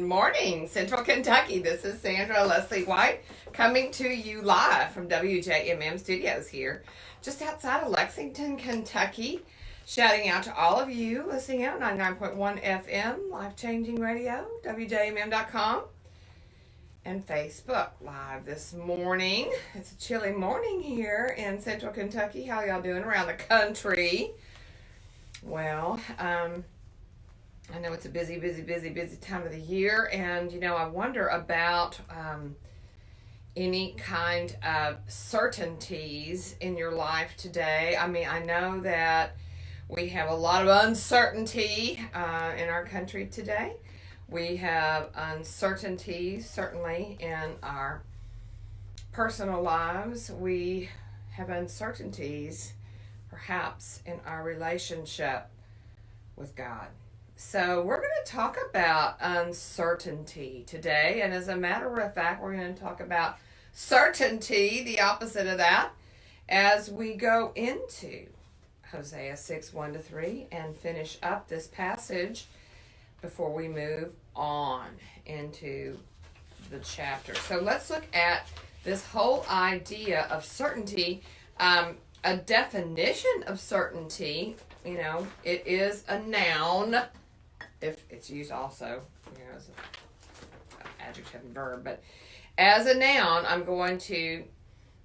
morning, Central Kentucky. This is Sandra Leslie White coming to you live from WJMM Studios here, just outside of Lexington, Kentucky. Shouting out to all of you listening out 99.1 FM, life-changing radio, WJMM.com, and Facebook Live this morning. It's a chilly morning here in Central Kentucky. How y'all doing around the country? Well, I know it's a busy time of the year, and I wonder about any kind of certainties in your life today. I mean, I know that we have a lot of uncertainty in our country today. We have uncertainties certainly in our personal lives. We have uncertainties perhaps in our relationship with God. So we're going to talk about uncertainty today, and as a matter of fact, we're going to talk about certainty, the opposite of that, as we go into Hosea 6, 1-3, and finish up this passage before we move on into the chapter. So let's look at this whole idea of certainty. A definition of certainty, it is a noun, if it's used also, as an adjective and verb. But as a noun, I'm going to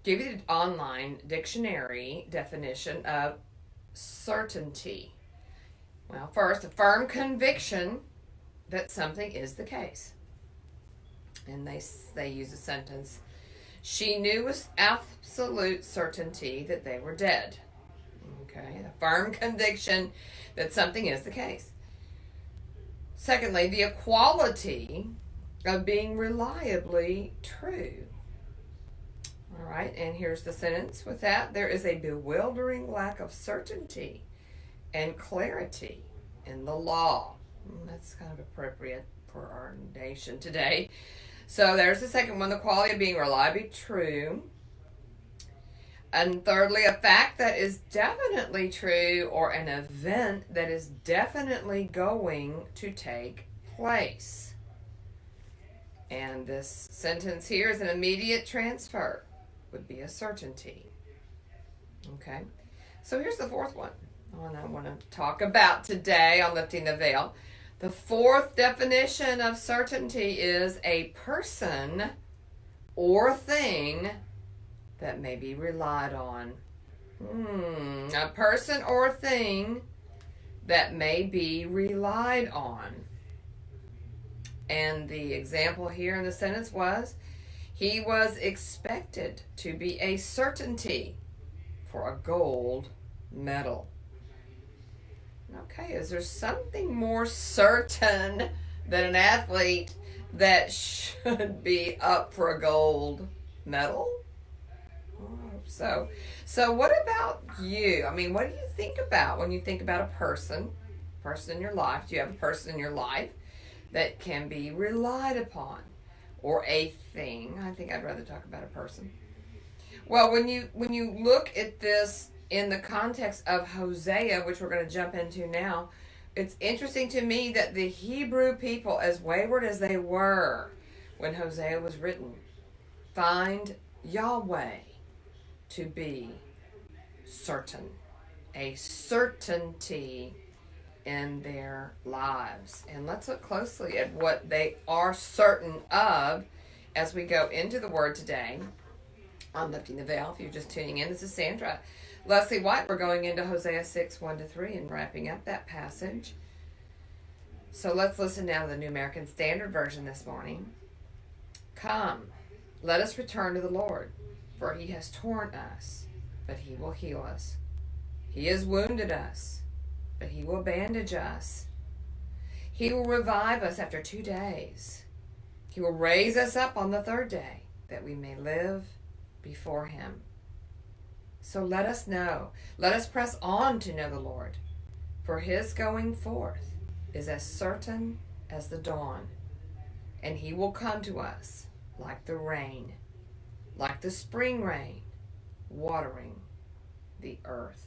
give you the online dictionary definition of certainty. Well, first, a firm conviction that something is the case. And they use a sentence. She knew with absolute certainty that they were dead. Okay, a firm conviction that something is the case. Secondly, the equality of being reliably true. All right, and here's the sentence with that. There is a bewildering lack of certainty and clarity in the law. That's kind of appropriate for our nation today. So there's the second one, the quality of being reliably true. And thirdly, a fact that is definitely true, or an event that is definitely going to take place. And this sentence here is an immediate transfer, would be a certainty. Okay, so here's the fourth one I want to talk about today on Lifting the Veil. The fourth definition of certainty is a person or thing that may be relied on. A person or thing that may be relied on. And the example here in the sentence was, he was expected to be a certainty for a gold medal. Okay, is there something more certain than an athlete that should be up for a gold medal? So what about you? I mean, what do you think about when you think about a person in your life? Do you have a person in your life that can be relied upon? Or a thing? I think I'd rather talk about a person. Well, when you look at this in the context of Hosea, which we're going to jump into now, it's interesting to me that the Hebrew people, as wayward as they were when Hosea was written, find Yahweh to be certain, a certainty in their lives. And let's look closely at what they are certain of as we go into the Word today on Lifting the Veil. If you're just tuning in, this is Sandra Leslie White. We're going into Hosea 6, 1-3 and wrapping up that passage. So let's listen now to the New American Standard Version this morning. Come, let us return to the Lord, for he has torn us, but he will heal us. He has wounded us, but he will bandage us. He will revive us after 2 days. He will raise us up on the third day, that we may live before him. So let us know. Let us press on to know the Lord, for his going forth is as certain as the dawn, and he will come to us like the rain, like the spring rain, watering the earth.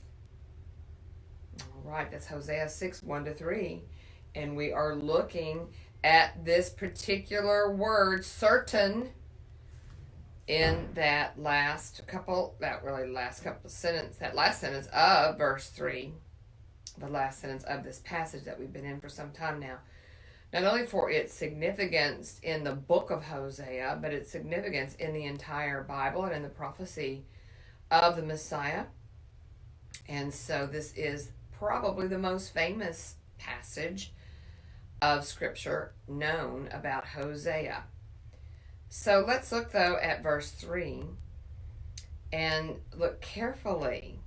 All right, that's Hosea 6, 1-3. And we are looking at this particular word, certain, in that last sentence of verse 3, the last sentence of this passage that we've been in for some time now. Not only for its significance in the book of Hosea, but its significance in the entire Bible and in the prophecy of the Messiah. And so this is probably the most famous passage of Scripture known about Hosea. So let's look, though, at verse 3 and look carefully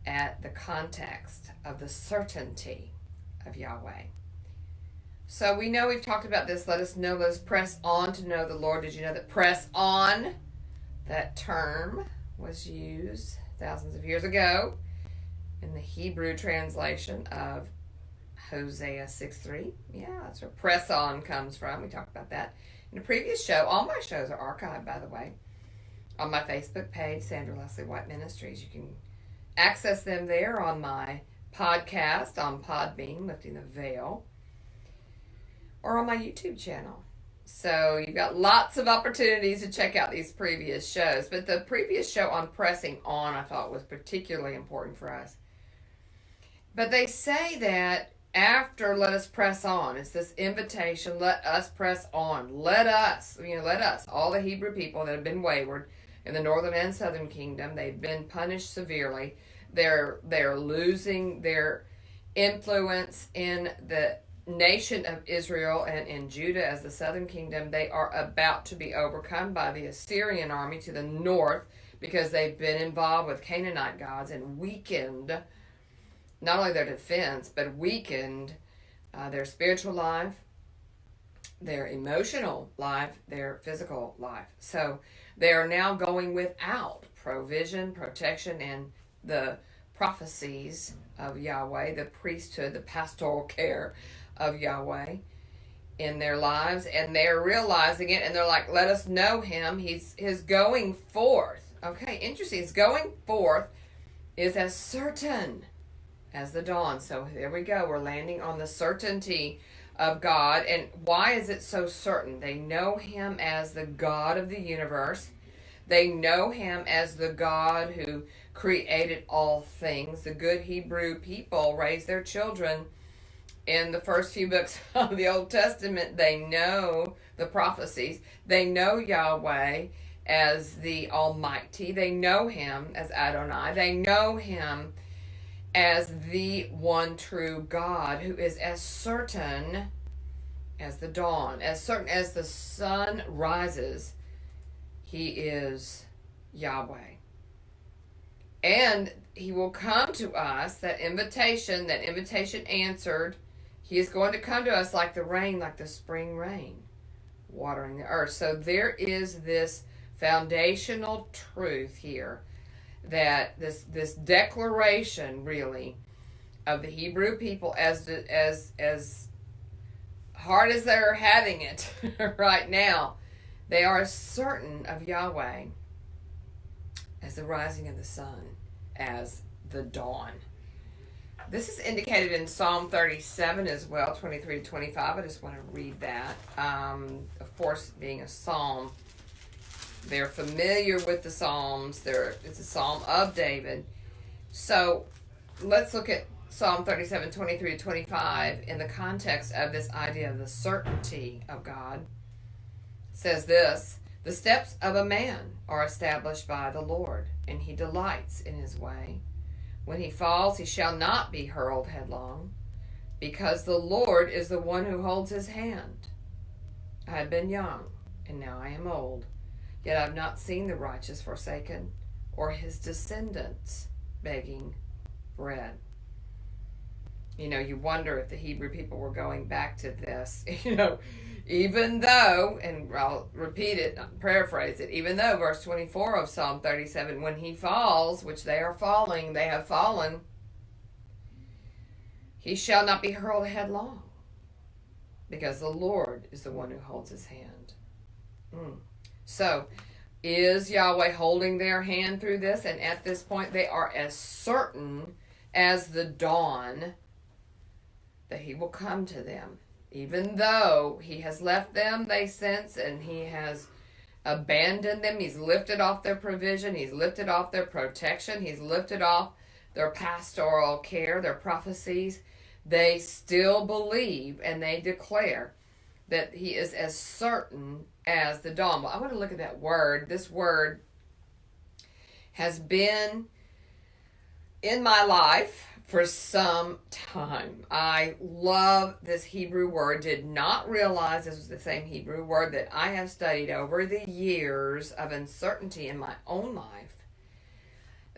at the context of the certainty of Yahweh. So we know we've talked about this. Let us press on to know the Lord. Did you know that press on, that term, was used thousands of years ago in the Hebrew translation of Hosea 6:3? Yeah, that's where press on comes from. We talked about that in a previous show. All my shows are archived, by the way, on my Facebook page, Sandra Leslie White Ministries. You can access them there on my podcast on Podbean, Lifting the Veil, or on my YouTube channel. So you've got lots of opportunities to check out these previous shows. But the previous show on pressing on, I thought, was particularly important for us. But they say that after let us press on, it's this invitation, let us press on. Let us, all the Hebrew people that have been wayward in the northern and southern kingdom, they've been punished severely. They're losing their influence in the nation of Israel and in Judah as the southern kingdom. They are about to be overcome by the Assyrian army to the north because they've been involved with Canaanite gods and weakened not only their defense, but weakened their spiritual life, their emotional life, their physical life. So they are now going without provision, protection, and the prophecies of Yahweh, the priesthood, the pastoral care of Yahweh in their lives, and they're realizing it, and they're like, let us know him. His going forth. Okay, interesting. His going forth is as certain as the dawn. So there we go. We're landing on the certainty of God. And why is it so certain? They know him as the God of the universe. They know him as the God who created all things. The good Hebrew people raise their children in the first few books of the Old Testament. They know the prophecies. They know Yahweh as the Almighty. They know him as Adonai. They know him as the one true God who is as certain as the dawn, as certain as the sun rises. He is Yahweh. And he will come to us, that invitation answered. He is going to come to us like the rain, like the spring rain, watering the earth. So there is this foundational truth here, that this declaration, really, of the Hebrew people as hard as they're having it right now, they are as certain of Yahweh as the rising of the sun, as the dawn. This is indicated in Psalm 37 as well, 23 to 25. I just want to read that. Of course, being a psalm, they're familiar with the Psalms. It's a psalm of David. So let's look at Psalm 37, 23 to 25 in the context of this idea of the certainty of God. It says this: the steps of a man are established by the Lord, and he delights in his way. When he falls, he shall not be hurled headlong, because the Lord is the one who holds his hand. I have been young, and now I am old, yet I have not seen the righteous forsaken, or his descendants begging bread. You wonder if the Hebrew people were going back to this, even though, and I'll repeat it, paraphrase it, even though verse 24 of Psalm 37, when he falls, which they are falling, they have fallen, he shall not be hurled headlong, because the Lord is the one who holds his hand. So, is Yahweh holding their hand through this? And at this point, they are as certain as the dawn that he will come to them. Even though he has left them, they sense, and he has abandoned them. He's lifted off their provision. He's lifted off their protection. He's lifted off their pastoral care, their prophecies. They still believe and they declare that he is as certain as the dawn. Well, I want to look at that word. This word has been in my life for some time. I love this Hebrew word. Did not realize this was the same Hebrew word that I have studied over the years of uncertainty in my own life,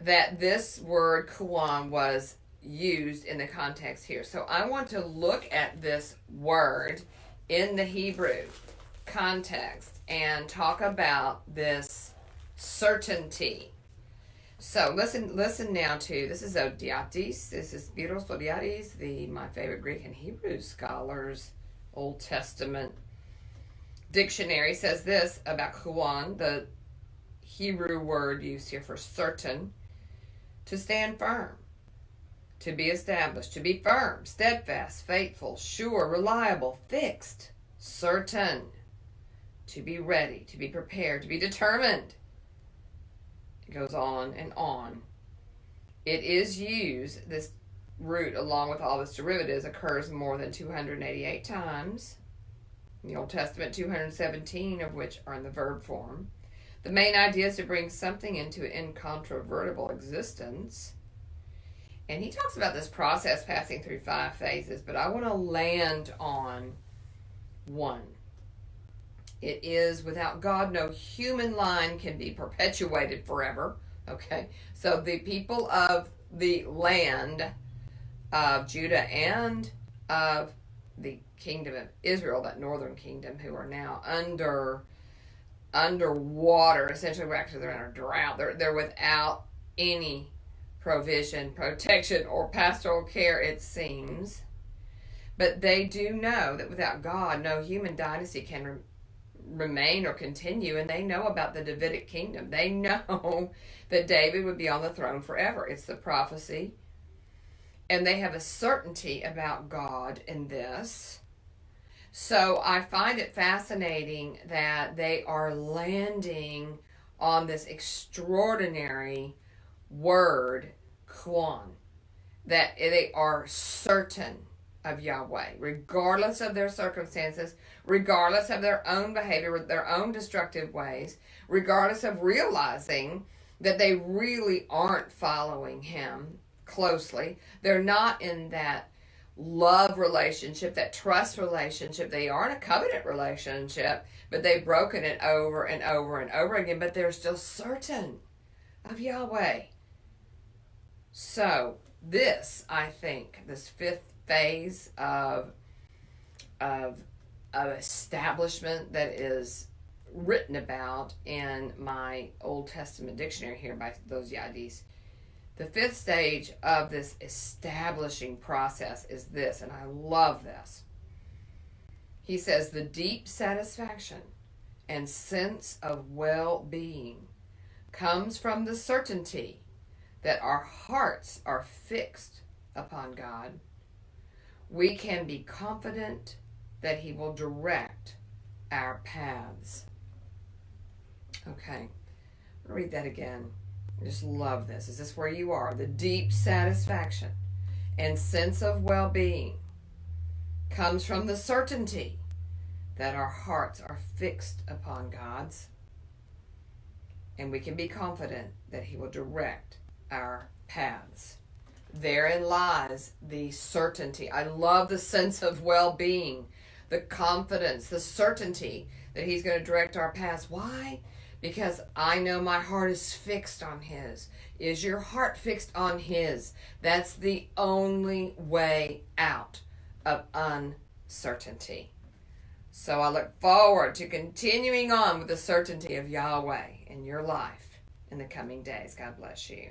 that this word kuan was used in the context here. So I want to look at this word in the Hebrew context and talk about this certainty. So listen now to, this is Odiatis, this is Spiros Odiatis, my favorite Greek and Hebrew scholars, Old Testament dictionary says this about kuan, the Hebrew word used here for certain, to stand firm, to be established, to be firm, steadfast, faithful, sure, reliable, fixed, certain, to be ready, to be prepared, to be determined. It goes on and on. It is used, this root along with all its derivatives occurs more than 288 times. In the Old Testament, 217 of which are in the verb form. The main idea is to bring something into incontrovertible existence. And he talks about this process passing through 5 phases, but I want to land on one. It is, without God, no human line can be perpetuated forever. Okay, so the people of the land of Judah and of the kingdom of Israel, that northern kingdom, who are now underwater, essentially they're under drought. They're without any provision, protection, or pastoral care, it seems. But they do know that without God, no human dynasty can remain or continue, and they know about the Davidic kingdom. They know that David would be on the throne forever. It's the prophecy. And they have a certainty about God in this. So I find it fascinating that they are landing on this extraordinary word, kuan, that they are certain of Yahweh, regardless of their circumstances, regardless of their own behavior, their own destructive ways, regardless of realizing that they really aren't following him closely. They're not in that love relationship, that trust relationship. They are in a covenant relationship, but they've broken it over and over and over again, but they're still certain of Yahweh. So this, I think, this 5th phase of establishment that is written about in my Old Testament dictionary here by those Yadis. The 5th stage of this establishing process is this, and I love this. He says, the deep satisfaction and sense of well-being comes from the certainty that our hearts are fixed upon God. We can be confident that he will direct our paths. Okay, I'm going to read that again. I just love this. Is this where you are? The deep satisfaction and sense of well-being comes from the certainty that our hearts are fixed upon God's, and we can be confident that he will direct our paths. Therein lies the certainty. I love the sense of well-being, the confidence, the certainty that he's going to direct our paths. Why? Because I know my heart is fixed on his. Is your heart fixed on his? That's the only way out of uncertainty. So I look forward to continuing on with the certainty of Yahweh in your life in the coming days. God bless you.